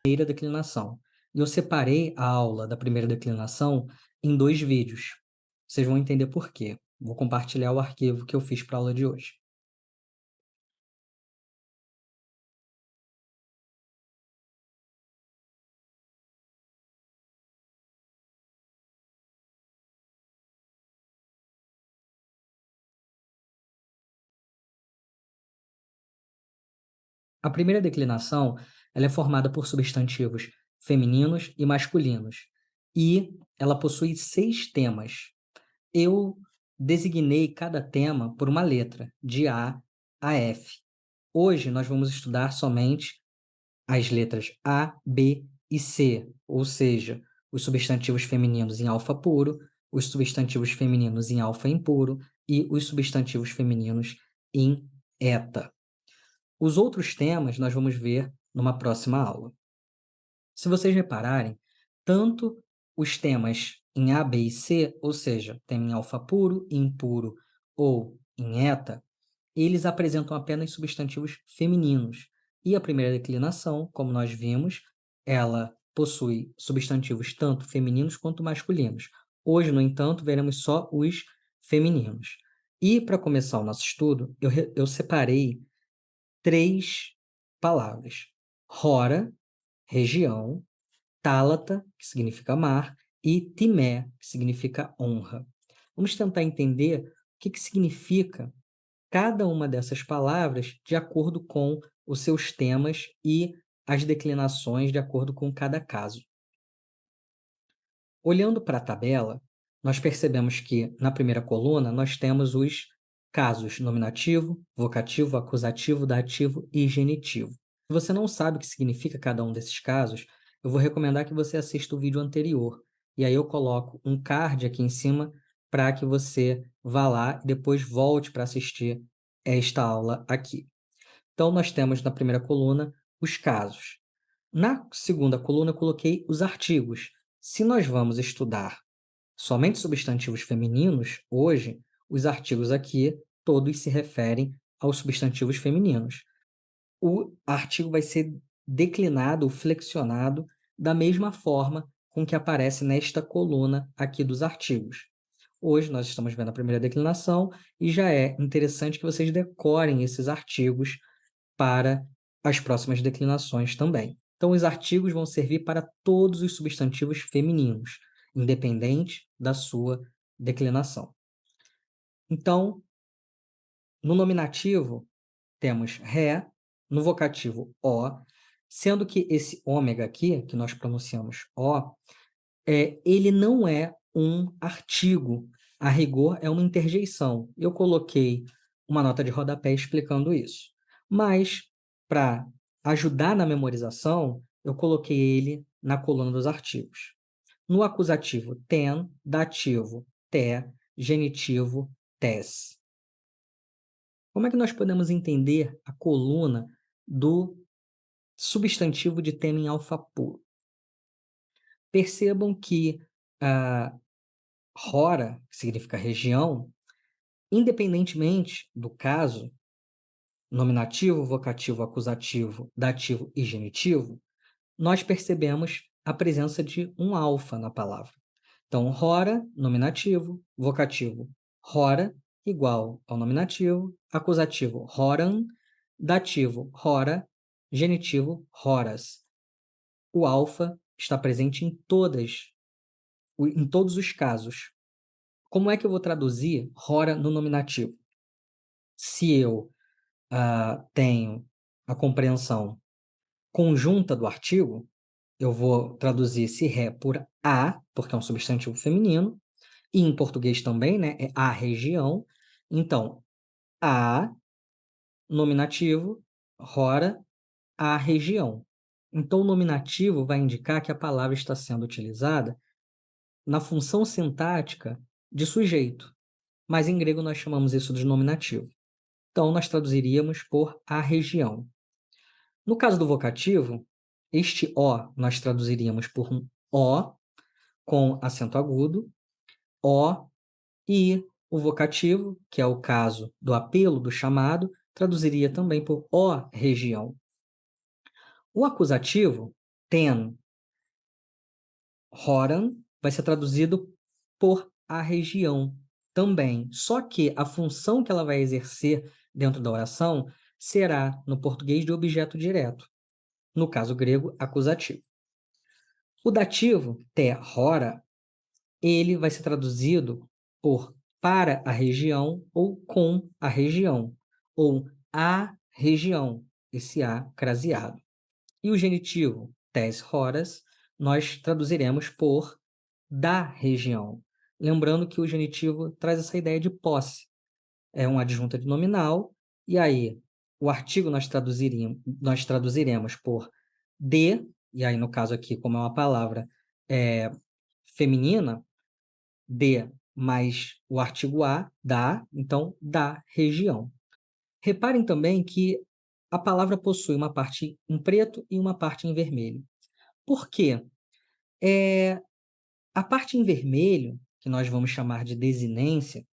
primeira declinação. E eu separei a aula da primeira declinação em 2 vídeos. Vocês vão entender por quê. Vou compartilhar o arquivo que eu fiz para a aula de hoje. A primeira declinação, ela é formada por substantivos femininos e masculinos, e ela possui 6 temas. Eu designei cada tema por uma letra, de A a F. Hoje nós vamos estudar somente as letras A, B e C, ou seja, os substantivos femininos em alfa puro, os substantivos femininos em alfa impuro e os substantivos femininos em eta. Os outros temas nós vamos ver numa próxima aula. Se vocês repararem, tanto os temas em A, B e C, ou seja, tema em alfa puro, impuro ou em eta, eles apresentam apenas substantivos femininos. E a primeira declinação, como nós vimos, ela possui substantivos tanto femininos quanto masculinos. Hoje, no entanto, veremos só os femininos. E para começar o nosso estudo, eu separei 3 palavras: Hora, região; Tálata, que significa mar; e Timé, que significa honra. Vamos tentar entender o que significa cada uma dessas palavras de acordo com os seus temas e as declinações de acordo com cada caso. Olhando para a tabela, nós percebemos que na primeira coluna nós temos os casos nominativo, vocativo, acusativo, dativo e genitivo. Se você não sabe o que significa cada um desses casos, eu vou recomendar que você assista o vídeo anterior. E aí eu coloco um card aqui em cima para que você vá lá e depois volte para assistir esta aula aqui. Então, nós temos na primeira coluna os casos. Na segunda coluna, eu coloquei os artigos. Se nós vamos estudar somente substantivos femininos, hoje, os artigos aqui todos se referem aos substantivos femininos. O artigo vai ser declinado ou flexionado da mesma forma com que aparece nesta coluna aqui dos artigos. Hoje nós estamos vendo a primeira declinação e já é interessante que vocês decorem esses artigos para as próximas declinações também. Então, os artigos vão servir para todos os substantivos femininos, independente da sua declinação. Então, no nominativo, temos ré, no vocativo o, sendo que esse ômega aqui, que nós pronunciamos o, ele não é um artigo, a rigor é uma interjeição. Eu coloquei uma nota de rodapé explicando isso. Mas, para ajudar na memorização, eu coloquei ele na coluna dos artigos. No acusativo, ten; dativo, té; genitivo, tes. Como é que nós podemos entender a coluna do substantivo de tema em alfa puro? Percebam que hora, que significa região, independentemente do caso, nominativo, vocativo, acusativo, dativo e genitivo, nós percebemos a presença de um alfa na palavra. Então, hora, nominativo; vocativo, hora, igual ao nominativo; acusativo, horan; dativo, hora; genitivo, horas. O alfa está presente em todos os casos. Como é que eu vou traduzir hora no nominativo? Se eu tenho a compreensão conjunta do artigo, eu vou traduzir esse ré por a, porque é um substantivo feminino, e em português também, né, é a região. Então, a, nominativo, hora, a região. Então, o nominativo vai indicar que a palavra está sendo utilizada na função sintática de sujeito, mas em grego nós chamamos isso de nominativo. Então, nós traduziríamos por a região. No caso do vocativo, este O nós traduziríamos por um O com acento agudo, O, e o vocativo, que é o caso do apelo, do chamado, traduziria também por ó região. O acusativo ten, horan vai ser traduzido por a região também. Só que a função que ela vai exercer dentro da oração será, no português, de objeto direto. No caso grego, acusativo. O dativo, te hora, ele vai ser traduzido por para a região ou com a região, ou a região, esse a craseado. E o genitivo, tes horas, nós traduziremos por da região. Lembrando que o genitivo traz essa ideia de posse. É uma adjunta de nominal, e aí o artigo nós traduziremos por de, e aí no caso aqui, como é uma palavra feminina, de mais o artigo a, da, então da região. Reparem também que a palavra possui uma parte em preto e uma parte em vermelho. Por quê? A parte em vermelho, que nós vamos chamar de desinência,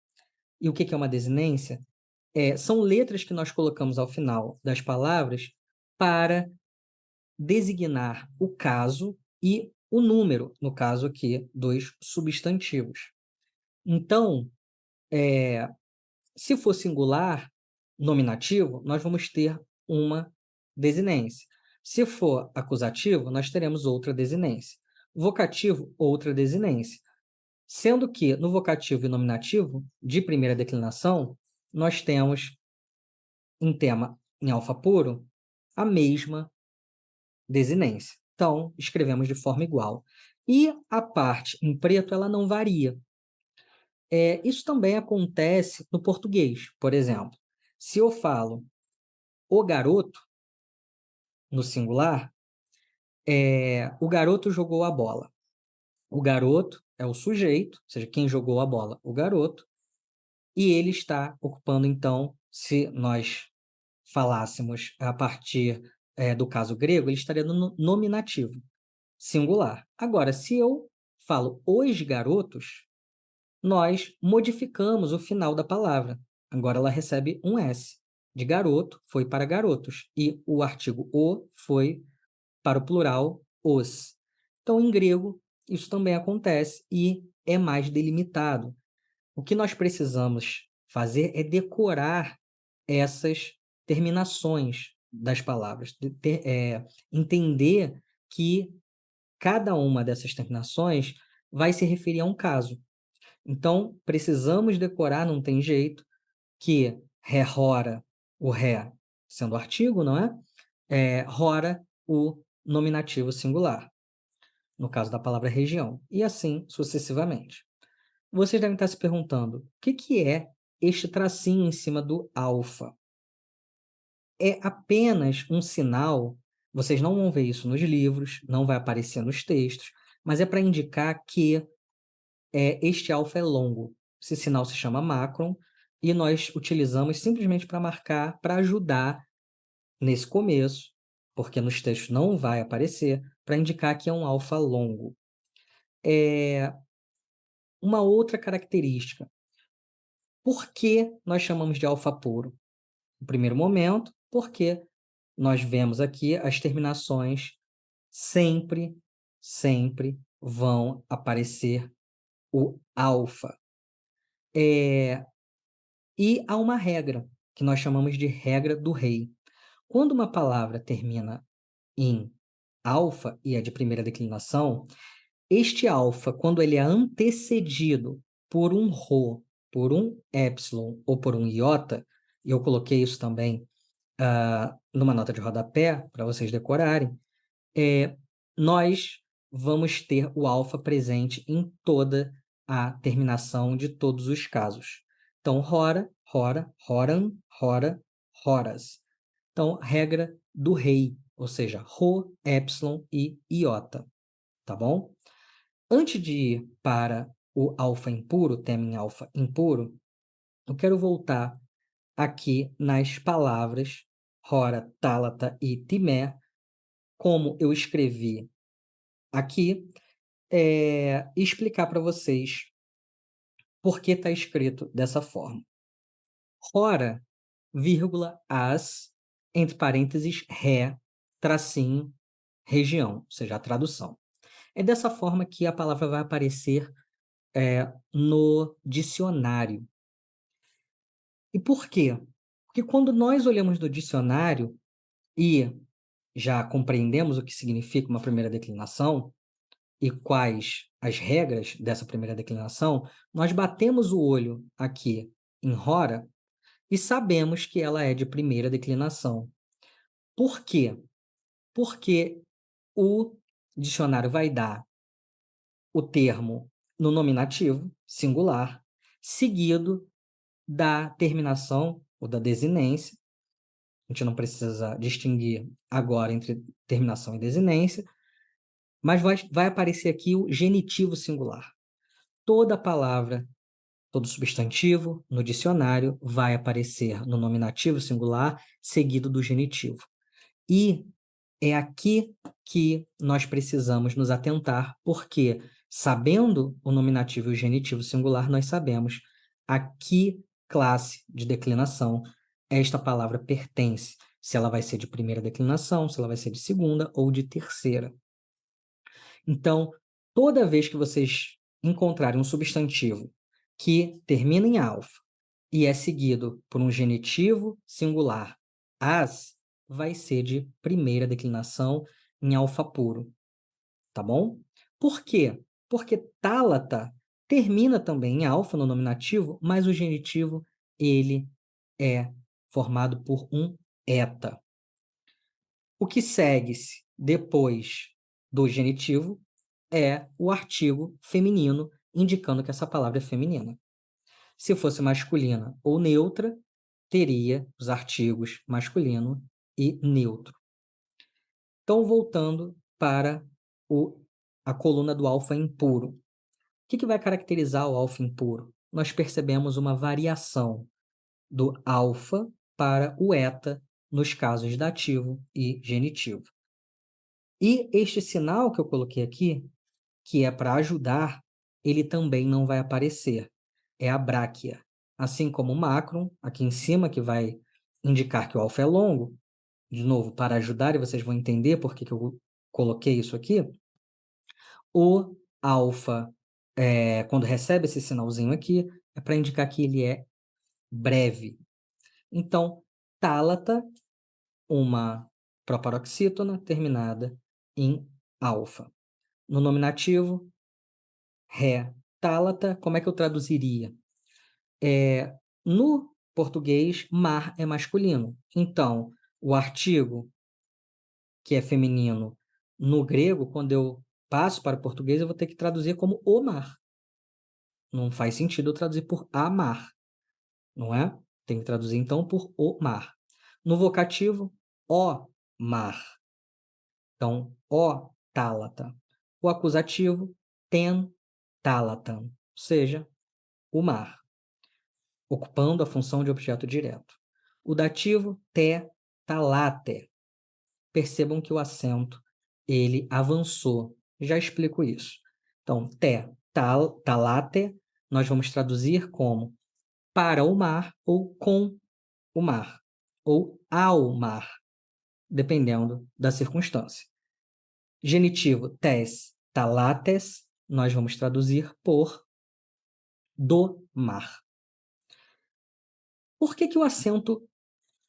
e o que é uma desinência? São letras que nós colocamos ao final das palavras para designar o caso e o número, no caso aqui, dos substantivos. Então, se for singular, nominativo, nós vamos ter uma desinência. Se for acusativo, nós teremos outra desinência. Vocativo, outra desinência. Sendo que no vocativo e nominativo, de primeira declinação, nós temos, em tema em alfa puro, a mesma desinência. Então, escrevemos de forma igual. E a parte em preto, ela não varia. Isso também acontece no português, por exemplo. Se eu falo o garoto, no singular, o garoto jogou a bola. O garoto é o sujeito, ou seja, quem jogou a bola, o garoto, e ele está ocupando, então, se nós falássemos a partir do caso grego, ele estaria no nominativo, singular. Agora, se eu falo os garotos, nós modificamos o final da palavra. Agora ela recebe um S. De garoto foi para garotos. E o artigo o foi para o plural os. Então, em grego, isso também acontece e é mais delimitado. O que nós precisamos fazer é decorar essas terminações das palavras, entender que cada uma dessas terminações vai se referir a um caso. Então, precisamos decorar, não tem jeito, que ré rora, o ré sendo artigo, não é? Rora o nominativo singular, no caso da palavra região, e assim sucessivamente. Vocês devem estar se perguntando, o que é este tracinho em cima do alfa? É apenas um sinal, vocês não vão ver isso nos livros, não vai aparecer nos textos, mas é para indicar que este alfa é longo. Esse sinal se chama macron e nós utilizamos simplesmente para marcar, para ajudar nesse começo, porque nos textos não vai aparecer, para indicar que é um alfa longo. Uma outra característica. Por que nós chamamos de alfa puro? No primeiro momento, porque nós vemos aqui as terminações sempre, sempre vão aparecer o alfa. E há uma regra, que nós chamamos de regra do rei. Quando uma palavra termina em alfa e é de primeira declinação, este alfa, quando ele é antecedido por um rho, por um epsilon ou por um iota, e eu coloquei isso também numa nota de rodapé para vocês decorarem, nós vamos ter o alfa presente em toda a terminação de todos os casos. Então, hora, hora, horan, hora, horas. Então, regra do rei, ou seja, rho, epsilon e iota, tá bom? Antes de ir para o alfa impuro, tema em alfa impuro, eu quero voltar aqui nas palavras hora, tálata e timé, como eu escrevi aqui, e explicar para vocês por que está escrito dessa forma. Hora, vírgula, as, entre parênteses, ré, tracinho, região, ou seja, a tradução. É dessa forma que a palavra vai aparecer, no dicionário. E por quê? Porque quando nós olhamos no dicionário e já compreendemos o que significa uma primeira declinação e quais as regras dessa primeira declinação, nós batemos o olho aqui em Rora e sabemos que ela é de primeira declinação. Por quê? Porque o dicionário vai dar o termo no nominativo, singular, seguido da terminação ou da desinência. A gente não precisa distinguir agora entre terminação e desinência, mas vai aparecer aqui o genitivo singular. Toda palavra, todo substantivo no dicionário vai aparecer no nominativo singular, seguido do genitivo. E é aqui que nós precisamos nos atentar, porque, sabendo o nominativo e o genitivo singular, nós sabemos a que classe de declinação esta palavra pertence, se ela vai ser de primeira declinação, se ela vai ser de segunda ou de terceira. Então, toda vez que vocês encontrarem um substantivo que termina em alfa e é seguido por um genitivo singular, as, vai ser de primeira declinação em alfa puro, tá bom? Por quê? Porque Tálata termina também em alfa no nominativo, mas o genitivo ele é formado por um eta. O que segue-se depois do genitivo é o artigo feminino, indicando que essa palavra é feminina. Se fosse masculina ou neutra, teria os artigos masculino e neutro. Então, voltando para a coluna do alfa impuro. O que vai caracterizar o alfa impuro? Nós percebemos uma variação do alfa para o eta nos casos dativo e genitivo. E este sinal que eu coloquei aqui, que é para ajudar, ele também não vai aparecer. É a bráquia. Assim como o macron, aqui em cima, que vai indicar que o alfa é longo, de novo, para ajudar, e vocês vão entender por que eu coloquei isso aqui, o alfa, quando recebe esse sinalzinho aqui, é para indicar que ele é breve. Então, tálata, uma proparoxítona terminada em alfa. No nominativo, ré, tálata, como é que eu traduziria? No português, mar é masculino. Então, o artigo, que é feminino, no grego, quando eu passo para o português, eu vou ter que traduzir como o mar. Não faz sentido eu traduzir por amar, não é? Tem que traduzir, então, por o mar. No vocativo, ó mar. Então, ó tálata. O acusativo, ten tálatan, ou seja, o mar, ocupando a função de objeto direto. O dativo, te talate. Percebam que o acento, ele avançou. Já explico isso. Então, te talate, nós vamos traduzir como para o mar ou com o mar, ou ao mar, dependendo da circunstância. Genitivo tes talates, nós vamos traduzir por do mar. Por que o acento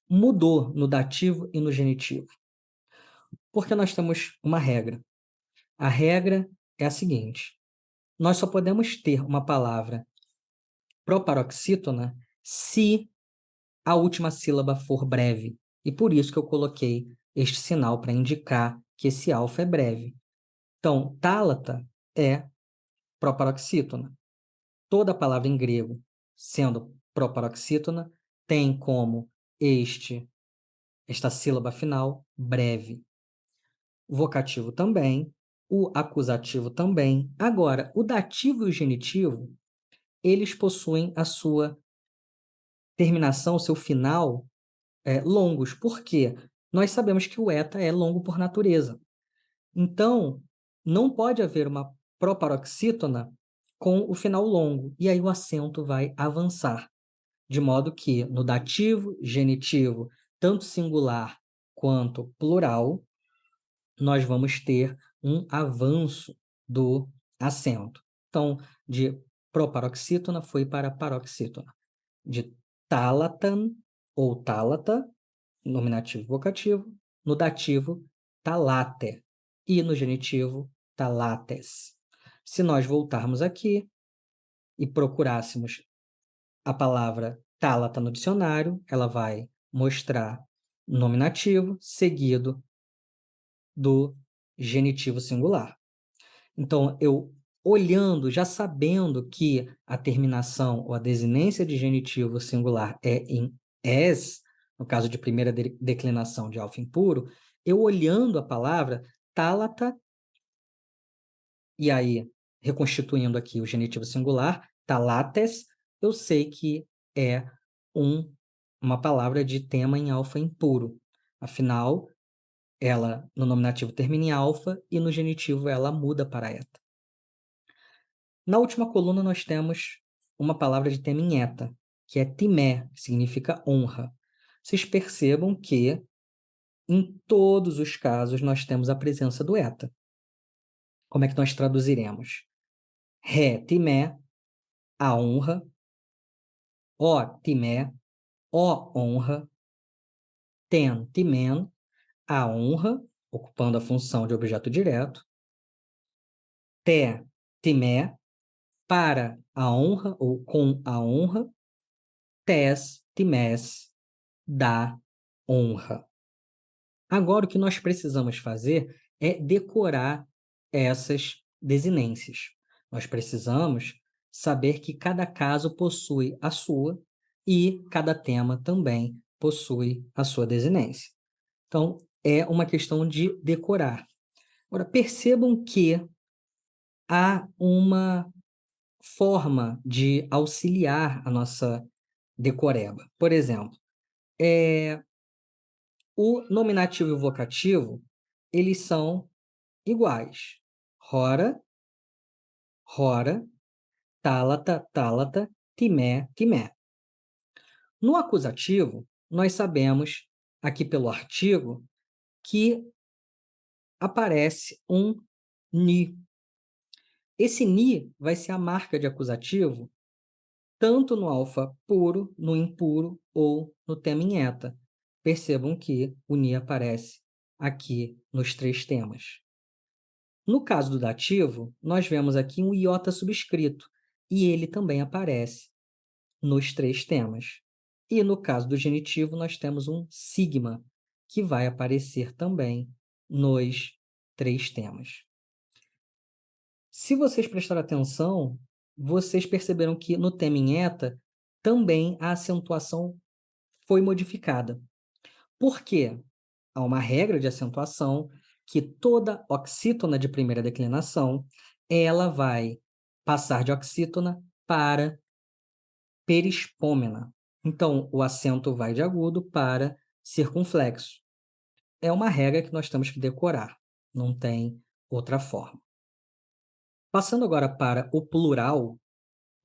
mudou no dativo e no genitivo? Porque nós temos uma regra. A regra é a seguinte: nós só podemos ter uma palavra proparoxítona se a última sílaba for breve. E por isso que eu coloquei este sinal para indicar que esse alfa é breve. Então, tálata é proparoxítona. Toda palavra em grego, sendo proparoxítona, tem como esta sílaba final breve. O vocativo também, o acusativo também. Agora, o dativo e o genitivo, eles possuem a sua terminação, o seu final longos. Por quê? Nós sabemos que o eta é longo por natureza. Então, não pode haver uma proparoxítona com o final longo, e aí o acento vai avançar, de modo que no dativo, genitivo, tanto singular quanto plural, nós vamos ter um avanço do acento. Então, de proparoxítona foi para paroxítona. De tálatan ou tálata, nominativo vocativo, no dativo, taláter, e no genitivo, talátes. Se nós voltarmos aqui e procurássemos a palavra tálata no dicionário, ela vai mostrar nominativo seguido do genitivo singular. Então, eu olhando, já sabendo que a terminação ou a desinência de genitivo singular é em es, no caso de primeira declinação de alfa impuro, eu olhando a palavra tálata, e aí reconstituindo aqui o genitivo singular, talates, eu sei que é uma palavra de tema em alfa impuro. Afinal, ela no nominativo termina em alfa e no genitivo ela muda para eta. Na última coluna nós temos uma palavra de tema em eta, que é timé, que significa honra. Vocês percebam que em todos os casos nós temos a presença do eta. Como é que nós traduziremos? Ré, timé, a honra. Ó, timé, ó, honra. Ten, timen, a honra, ocupando a função de objeto direto. Té, timé, para a honra ou com a honra. Tes, timés, da honra. Agora, o que nós precisamos fazer é decorar essas desinências. Nós precisamos saber que cada caso possui a sua e cada tema também possui a sua desinência. Então, é uma questão de decorar. Agora, percebam que há uma forma de auxiliar a nossa decoreba. Por exemplo, o nominativo e o vocativo, eles são iguais. Rora, rora, tálata, tálata, timé, timé. No acusativo, nós sabemos, aqui pelo artigo, que aparece um ni. Esse ni vai ser a marca de acusativo tanto no alfa puro, no impuro ou no tema em eta. Percebam que o ni aparece aqui nos três temas. No caso do dativo, nós vemos aqui um iota subscrito, e ele também aparece nos três temas. E no caso do genitivo, nós temos um sigma, que vai aparecer também nos três temas. Se vocês prestarem atenção, vocês perceberam que no tema em eta também a acentuação foi modificada. Por quê? Há uma regra de acentuação que toda oxítona de primeira declinação, ela vai passar de oxítona para perispômena. Então, o acento vai de agudo para circunflexo. É uma regra que nós temos que decorar, não tem outra forma. Passando agora para o plural,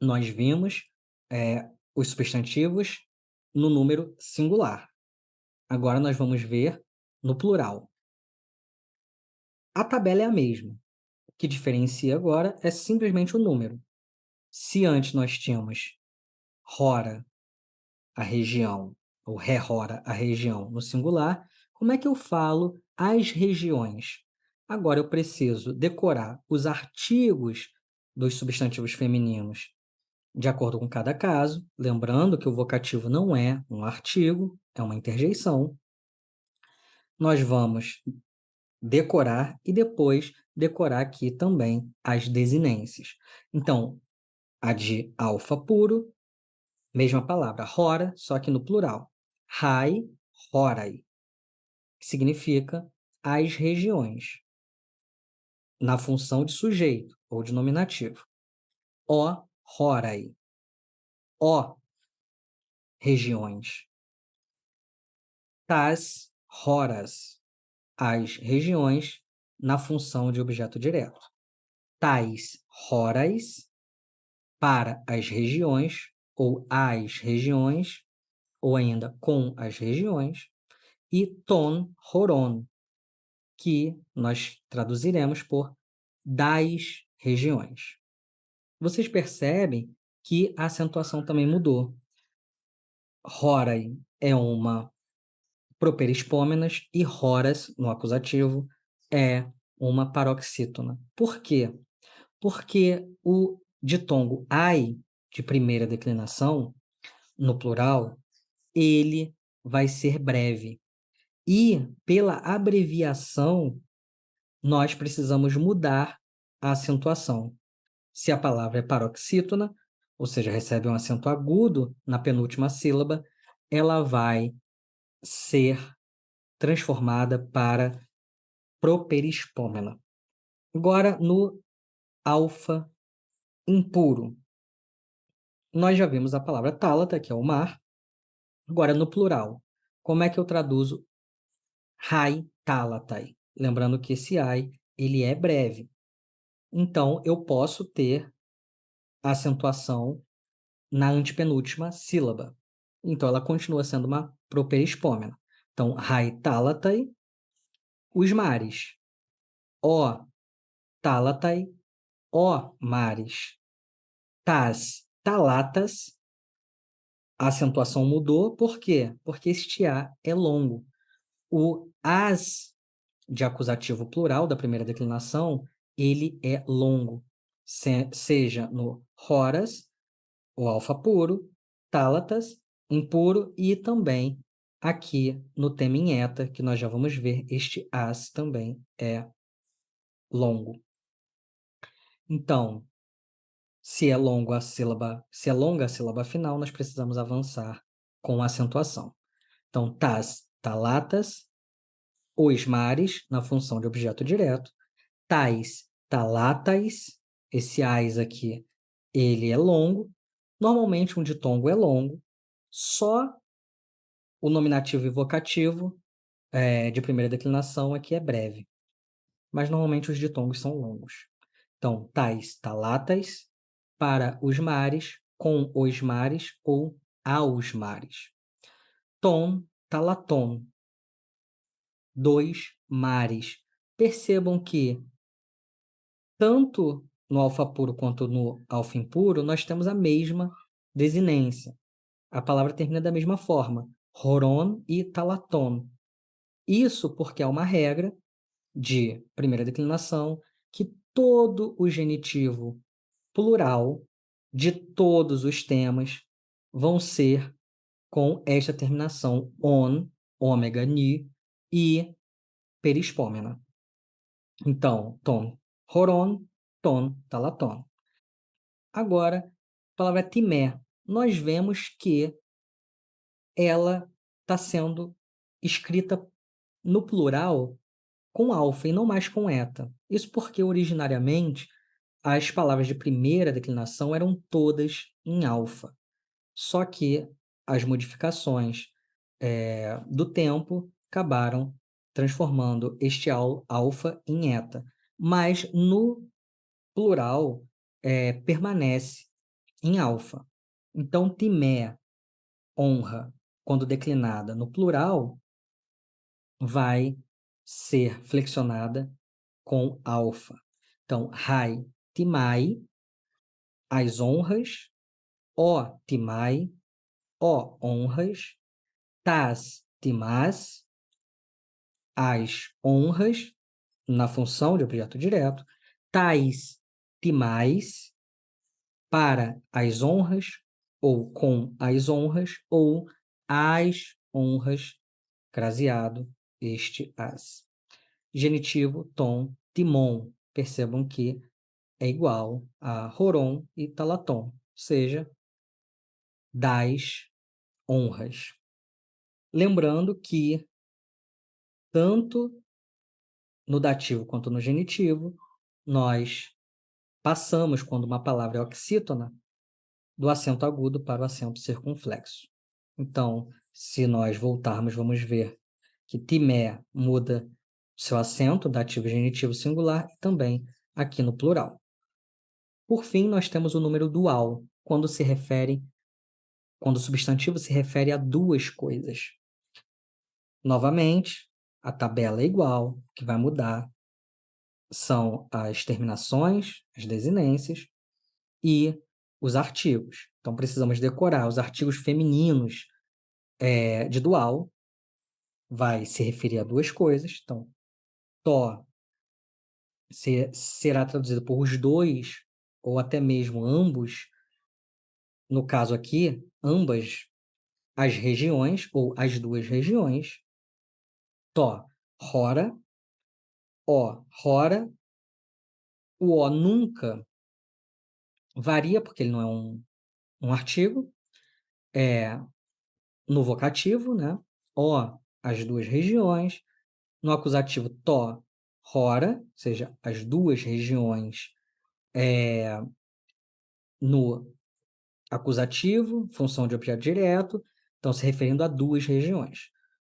nós vimos os substantivos no número singular. Agora nós vamos ver no plural. A tabela é a mesma. O que diferencia agora é simplesmente o número. Se antes nós tínhamos rora, a região, ou ré-rora, a região, no singular, como é que eu falo as regiões? Agora eu preciso decorar os artigos dos substantivos femininos de acordo com cada caso, lembrando que o vocativo não é um artigo, é uma interjeição. Nós vamos decorar e depois decorar aqui também as desinências. Então, a de alfa puro, mesma palavra, rora, só que no plural. Rai, rorai, que significa as regiões, na função de sujeito ou de nominativo. O, rorai, ó, regiões. Tas, roras, as regiões, na função de objeto direto. Tais, rorais, para as regiões, ou as regiões, ou ainda com as regiões, e ton, horon, que nós traduziremos por das regiões. Vocês percebem que a acentuação também mudou. Horai é uma properispômenas e horas, no acusativo, é uma paroxítona. Por quê? Porque o ditongo ai, de primeira declinação, no plural, ele vai ser breve. E, pela abreviação, nós precisamos mudar a acentuação. Se a palavra é paroxítona, ou seja, recebe um acento agudo na penúltima sílaba, ela vai ser transformada para properispômena. Agora, no alfa impuro, nós já vimos a palavra tálata, que é o mar. Agora, no plural, como é que eu traduzo hai tálatai? Lembrando que esse ai, ele é breve. Então, eu posso ter a acentuação na antepenúltima sílaba. Então, ela continua sendo uma properispômena. Então, hai tálatai, os mares. Ó tálatai, ó mares. Tas talatas, a acentuação mudou. Por quê? Porque este A é longo. O as de acusativo plural da primeira declinação, ele é longo, seja no horas, o alfa puro, tálatas, impuro, e também aqui no tema em eta, que nós já vamos ver, este as também é longo. Então, se é longa a sílaba final, nós precisamos avançar com acentuação. Então, tas, talatas, os mares, na função de objeto direto, tais, talatais, esse ais aqui, ele é longo. Normalmente, um ditongo é longo, só o nominativo e vocativo de primeira declinação aqui é breve, mas normalmente os ditongos são longos. Então, tais, talatas, para os mares, com os mares ou aos mares. Tom, talaton, dois mares. Percebam que tanto no alfa puro quanto no alfa impuro, nós temos a mesma desinência. A palavra termina da mesma forma, horon e talaton. Isso porque é uma regra de primeira declinação que todo o genitivo plural de todos os temas vão ser com esta terminação on, ômega, ni e perispômena. Então, ton, horon, ton, talaton. Agora, a palavra timé. Nós vemos que ela está sendo escrita no plural com alfa e não mais com eta. Isso porque, originariamente, as palavras de primeira declinação eram todas em alfa. Só que as modificações do tempo acabaram transformando este alfa em eta. Mas, no plural, permanece em alfa. Então, timé, honra, quando declinada no plural, vai ser flexionada com alfa. Então, rai, timai, as honras, ó timai, ó honras, tas timas, as honras, na função de objeto direto, tais timais, para as honras, ou com as honras, ou as honras, craseado, este as. Genitivo, tom, timon. Percebam que é igual a horon e talaton, ou seja, das honras. Lembrando que, tanto no dativo quanto no genitivo, nós passamos, quando uma palavra é oxítona, do acento agudo para o acento circunflexo. Então, se nós voltarmos, vamos ver que timé muda seu acento, dativo e genitivo singular, e também aqui no plural. Por fim, nós temos o número dual, quando o substantivo se refere a duas coisas. Novamente, a tabela é igual, o que vai mudar são as terminações, as desinências e os artigos. Então, precisamos decorar os artigos femininos de dual, vai se referir a duas coisas. Então, to será traduzido por os dois, ou até mesmo ambos, no caso aqui, ambas as regiões, ou as duas regiões. To, rora, o, rora. O o nunca varia, porque ele não é um artigo, no vocativo, né? O, as duas regiões. No acusativo, to, rora, ou seja, as duas regiões no acusativo, função de objeto direto, então se referindo a duas regiões.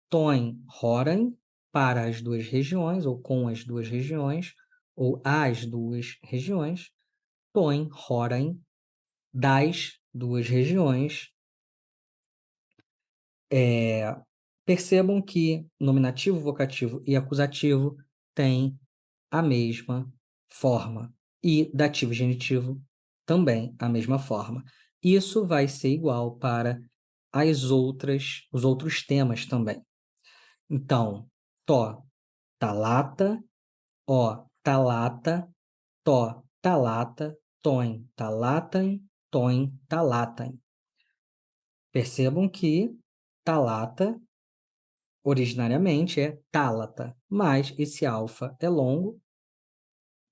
Toem, roraem, para as duas regiões, ou com as duas regiões, ou as duas regiões. Toem, roraem, das duas regiões. Percebam que nominativo, vocativo e acusativo têm a mesma forma. E dativo e genitivo também a mesma forma. Isso vai ser igual para os outros temas também. Então, to, talata, o, talata, to, talata, toem, talatem, toem, talatem. Percebam que talata originariamente é tálata, mas esse alfa é longo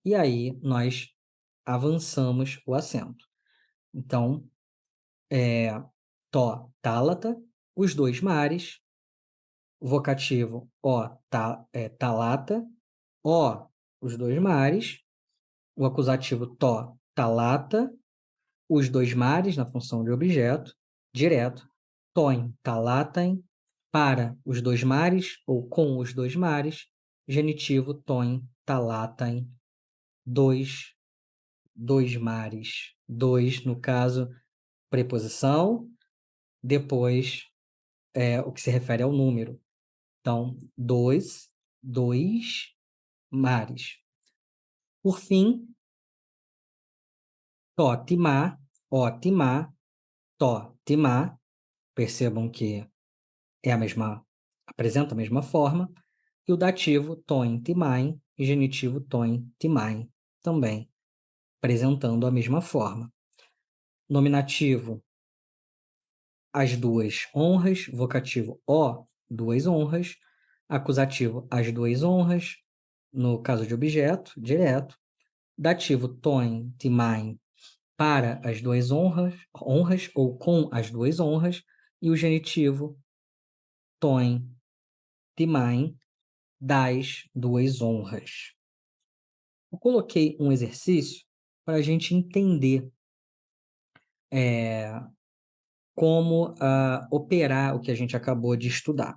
e aí nós avançamos o acento. Então, to, tálata, os dois mares, o vocativo o, talata, o, os dois mares, o acusativo to, talata, os dois mares na função de objeto, direto, toem, talatem, para os dois mares ou com os dois mares, genitivo, toem, talatem, dois mares. Dois, no caso, preposição, depois o que se refere ao número. Então, dois mares. Por fim, to, timá, ó, timá, to, timá. Percebam que apresenta a mesma forma. E o dativo, toem, timain, e genitivo, toem, timain, também apresentando a mesma forma. Nominativo, as duas honras, vocativo, o, duas honras, acusativo, as duas honras, no caso de objeto, direto, dativo, toem, timain, para as duas honras ou com as duas honras, e o genitivo, toem, timain, das duas honras. Eu coloquei um exercício para a gente entender como operar o que a gente acabou de estudar.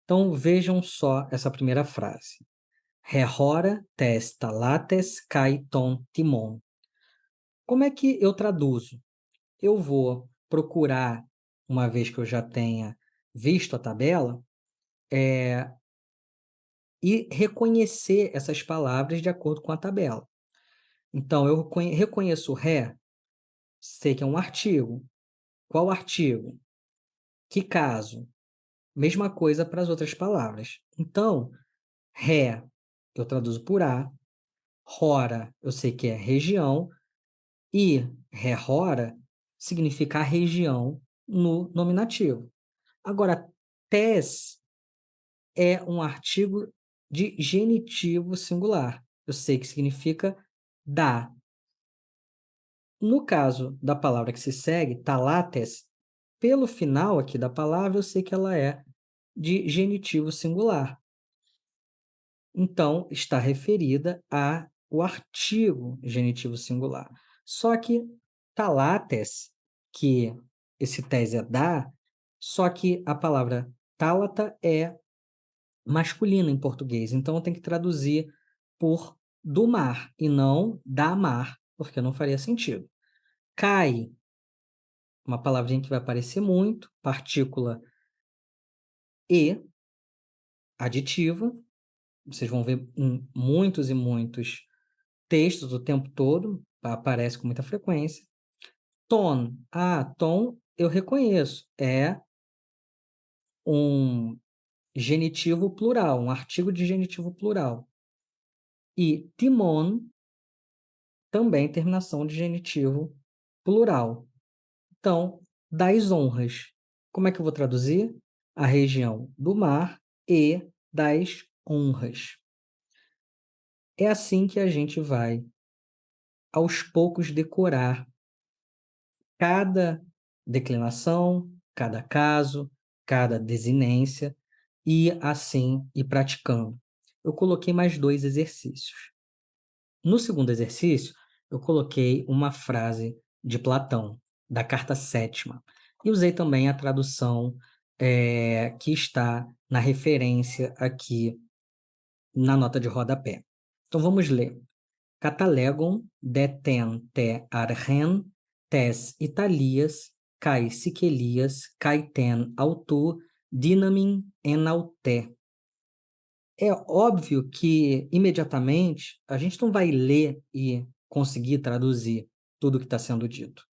Então, vejam só essa primeira frase. Rehora tes talates kai ton timon. Como é que eu traduzo? Eu vou procurar, uma vez que eu já tenha visto a tabela, e reconhecer essas palavras de acordo com a tabela. Então, eu reconheço o ré, sei que é um artigo. Qual artigo? Que caso? Mesma coisa para as outras palavras. Então, ré, eu traduzo por a, rora, eu sei que é região, e ré-rora significa a região no nominativo. Agora, tes é um artigo de genitivo singular. Eu sei que significa da. No caso da palavra que se segue, talates, pelo final aqui da palavra, eu sei que ela é de genitivo singular. Então, está referida ao artigo genitivo singular. Só que talates, que esse tes é da, só que a palavra tálata é masculina em português. Então, eu tenho que traduzir por do mar e não da mar, porque não faria sentido. Cai, uma palavrinha que vai aparecer muito, partícula e, aditiva, vocês vão ver em muitos e muitos textos o tempo todo, aparece com muita frequência. Ton, tom eu reconheço, é um genitivo plural, um artigo de genitivo plural. E timon, também terminação de genitivo plural. Então, das honras. Como é que eu vou traduzir? A região do mar e das honras. É assim que a gente vai, aos poucos, decorar cada declinação, cada caso, cada desinência, e assim ir praticando. Eu coloquei mais 2 exercícios. No segundo exercício, eu coloquei uma frase de Platão, da carta sétima, e usei também a tradução que está na referência aqui na nota de rodapé. Então vamos ler. Catalegon deten te archen tes Italias kai Siquelias kai ten autu dinamin en aute. É óbvio que, imediatamente, a gente não vai ler e conseguir traduzir tudo o que está sendo dito.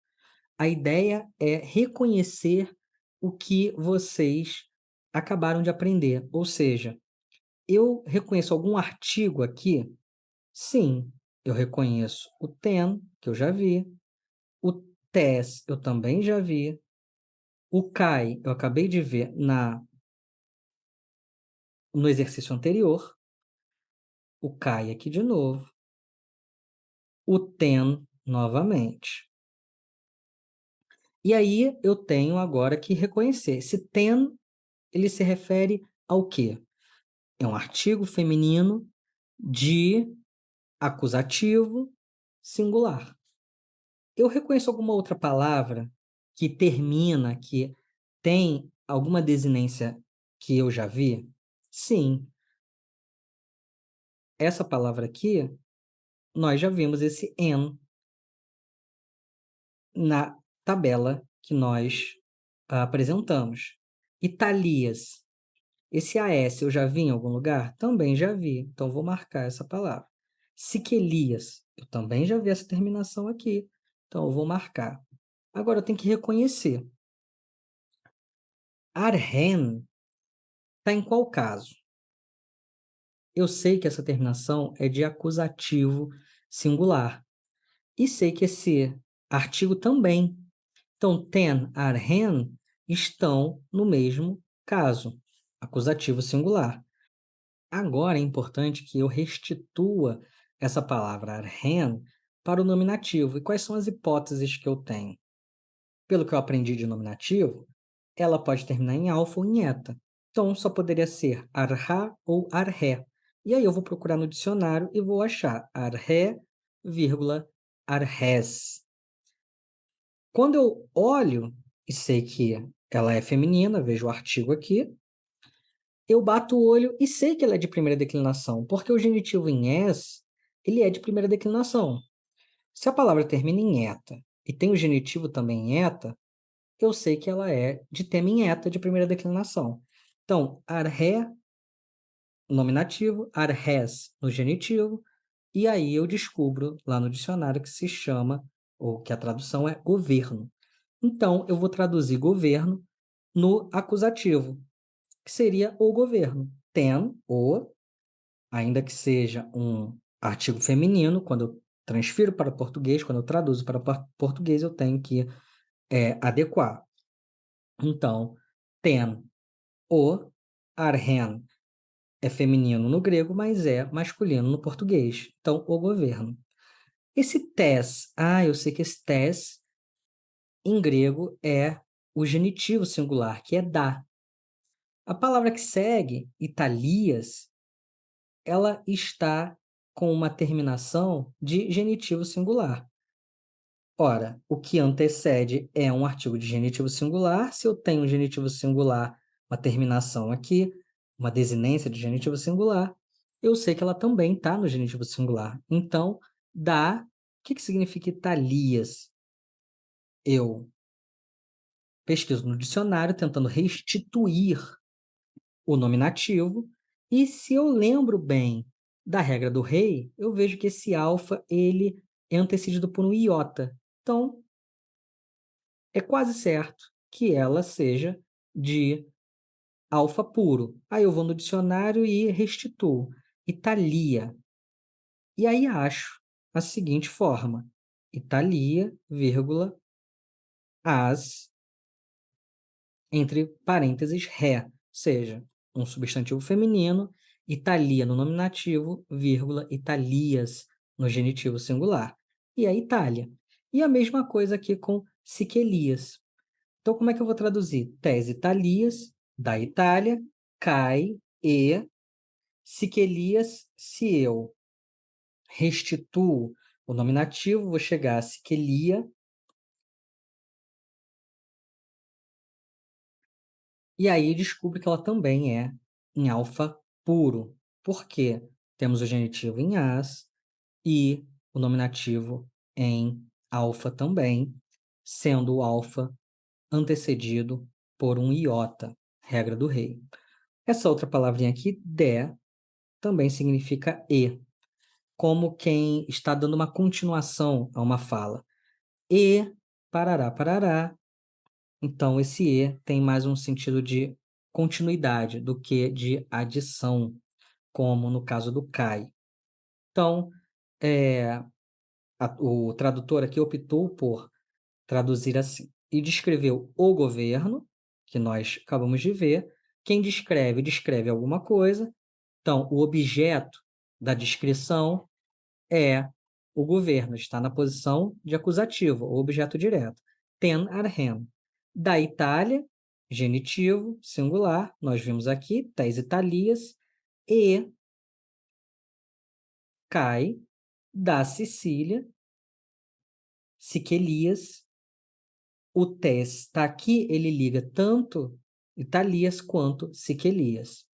A ideia é reconhecer o que vocês acabaram de aprender. Ou seja, eu reconheço algum artigo aqui? Sim, eu reconheço o ten, que eu já vi, o tes, eu também já vi, o kai, eu acabei de ver no exercício anterior, o kai aqui de novo, o ten novamente. E aí eu tenho agora que reconhecer. Esse ten, ele se refere ao quê? É um artigo feminino de acusativo singular. Eu reconheço alguma outra palavra que termina, que tem alguma desinência que eu já vi? Sim. Essa palavra aqui, nós já vimos esse en na tabela que nós apresentamos. Italias. Esse AS eu já vi em algum lugar? Também já vi, então vou marcar essa palavra. Siquelias, eu também já vi essa terminação aqui, então eu vou marcar. Agora eu tenho que reconhecer. Arhen está em qual caso? Eu sei que essa terminação é de acusativo singular. E sei que esse artigo também. Então, ten, arhen estão no mesmo caso, acusativo singular. Agora é importante que eu restitua essa palavra arhen para o nominativo. E quais são as hipóteses que eu tenho? Pelo que eu aprendi de nominativo, ela pode terminar em alfa ou em eta. Então, só poderia ser arha ou arré. E aí eu vou procurar no dicionário e vou achar arré, vírgula, arrés. Quando eu olho e sei que ela é feminina, vejo o artigo aqui, eu bato o olho e sei que ela é de primeira declinação, porque o genitivo em es, ele é de primeira declinação. Se a palavra termina em eta e tem o genitivo também em eta, eu sei que ela é de tema em eta de primeira declinação. Então, arré, nominativo, arrés no genitivo, e aí eu descubro lá no dicionário que se chama, ou que a tradução é governo. Então, eu vou traduzir governo no acusativo, que seria o governo. Ten, o, ainda que seja um artigo feminino, quando eu transfiro para português, quando eu traduzo para português, eu tenho que adequar. Então, ten, o, arhen é feminino no grego, mas é masculino no português. Então, o governo. Esse tes, eu sei que esse tes, em grego, é o genitivo singular, que é da. A palavra que segue, Italias, ela está com uma terminação de genitivo singular. Ora, o que antecede é um artigo de genitivo singular. Se eu tenho um genitivo singular, uma terminação aqui, uma desinência de genitivo singular, eu sei que ela também está no genitivo singular. Então, o que significa Italias? Eu pesquiso no dicionário tentando restituir o nominativo E se eu lembro bem da regra do rei, eu vejo que esse alfa ele é antecedido por um iota. Então, é quase certo que ela seja de alfa puro. Aí eu vou no dicionário e restituo. Italia. E aí acho a seguinte forma: Italia, vírgula, as, entre parênteses, ré, seja um substantivo feminino, Italia no nominativo, vírgula, Italias no genitivo singular. E a Itália. E a mesma coisa aqui com Siquelias. Então, como é que eu vou traduzir? Tes Italias, da Itália, cai e Siquelias, se eu restituo o nominativo, vou chegar a Siquelia, e aí descubro que ela também é em alfa puro. Por quê? Temos o genitivo em as e o nominativo em alfa também, sendo o alfa antecedido por um iota, regra do rei. Essa outra palavrinha aqui, de, também significa e, como quem está dando uma continuação a uma fala. E, parará, parará. Então, esse e tem mais um sentido de continuidade do que de adição, como no caso do cai. Então, o tradutor aqui optou por traduzir assim. E descreveu o governo, que nós acabamos de ver. Quem descreve, descreve alguma coisa. Então, o objeto da descrição é o governo, está na posição de acusativo, o objeto direto. Ten arhem. Da Itália, genitivo, singular, nós vimos aqui, tes Italias, e cai, da Sicília, Siquelias. O tes está aqui, ele liga tanto Italias quanto Siquelias.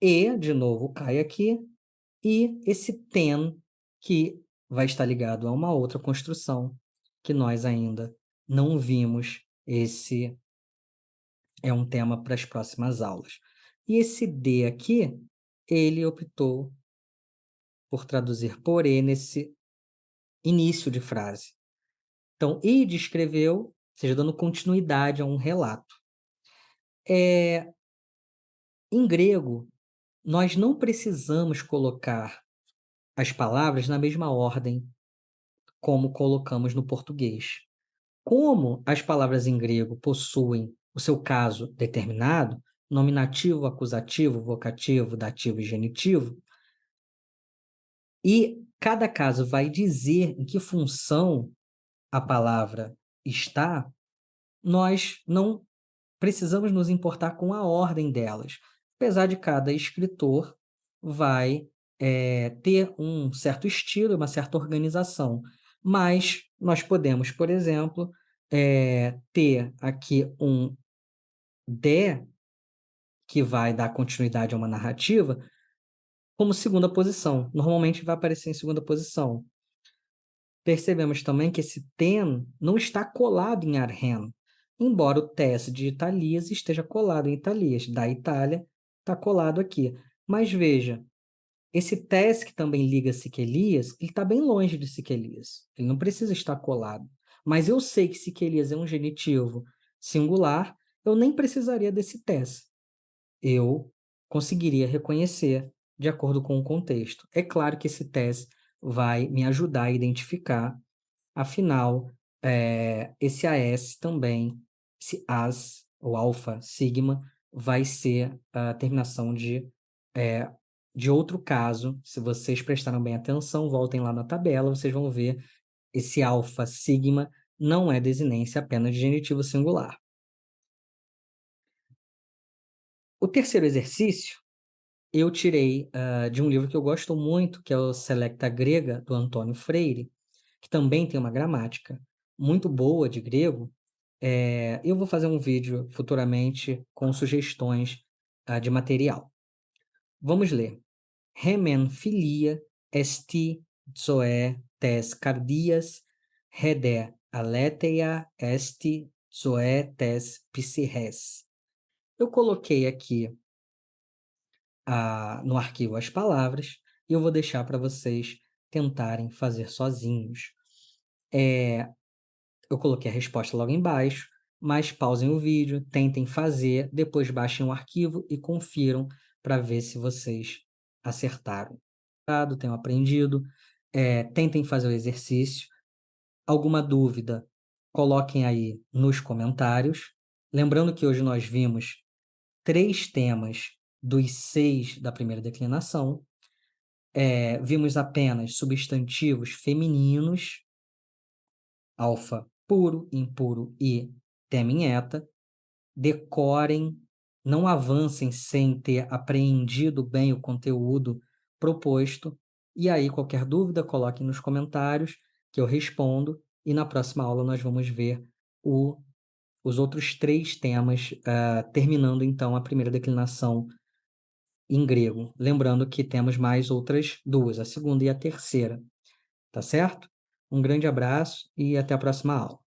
E, de novo, cai aqui, e esse ten, que vai estar ligado a uma outra construção, que nós ainda não vimos. Esse é um tema para as próximas aulas. E esse D aqui, ele optou por traduzir por E nesse início de frase. Então, e descreveu, seja, dando continuidade a um relato. Em grego, nós não precisamos colocar as palavras na mesma ordem como colocamos no português. Como as palavras em grego possuem o seu caso determinado, nominativo, acusativo, vocativo, dativo e genitivo, e cada caso vai dizer em que função a palavra está, nós não precisamos nos importar com a ordem delas, apesar de cada escritor vai ter um certo estilo, uma certa organização, mas nós podemos, por exemplo, ter aqui um de, que vai dar continuidade a uma narrativa, como segunda posição. Normalmente vai aparecer em segunda posição. Percebemos também que esse ten não está colado em arhen, embora o tes de Italias esteja colado em Italias. Da Itália está colado aqui. Mas veja, esse tes que também liga Siquelias, ele está bem longe de Siquelias. Ele não precisa estar colado. Mas eu sei que Siquelias é um genitivo singular, eu nem precisaria desse tes. Eu conseguiria reconhecer de acordo com o contexto. É claro que esse tes vai me ajudar a identificar. Afinal, esse AS também, esse AS, ou alfa, sigma, vai ser a terminação de outro caso. Se vocês prestaram bem atenção, voltem lá na tabela, vocês vão ver esse alfa, sigma, não é desinência apenas de genitivo singular. O terceiro exercício eu tirei de um livro que eu gosto muito, que é o Selecta Grega, do Antônio Freire, que também tem uma gramática muito boa de grego. Eu vou fazer um vídeo futuramente com sugestões de material. Vamos ler. Hemen filia esti zoe tes cardias, rede aletheia esti zoe tes psiches. Eu coloquei aqui no arquivo as palavras e eu vou deixar para vocês tentarem fazer sozinhos. Eu coloquei a resposta logo embaixo, mas pausem o vídeo, tentem fazer, depois baixem o arquivo e confiram para ver se vocês acertaram. Tenham aprendido, tentem fazer o exercício. Alguma dúvida, coloquem aí nos comentários. Lembrando que hoje nós vimos 3 temas dos 6 da primeira declinação. Vimos apenas substantivos femininos, alfa puro, impuro e tema-eta. Decorem, não avancem sem ter apreendido bem o conteúdo proposto. E aí, qualquer dúvida, coloquem nos comentários que eu respondo. E na próxima aula nós vamos ver os outros 3 temas, terminando então a primeira declinação em grego. Lembrando que temos mais outras 2, a segunda e a terceira. Tá certo? Um grande abraço e até a próxima aula.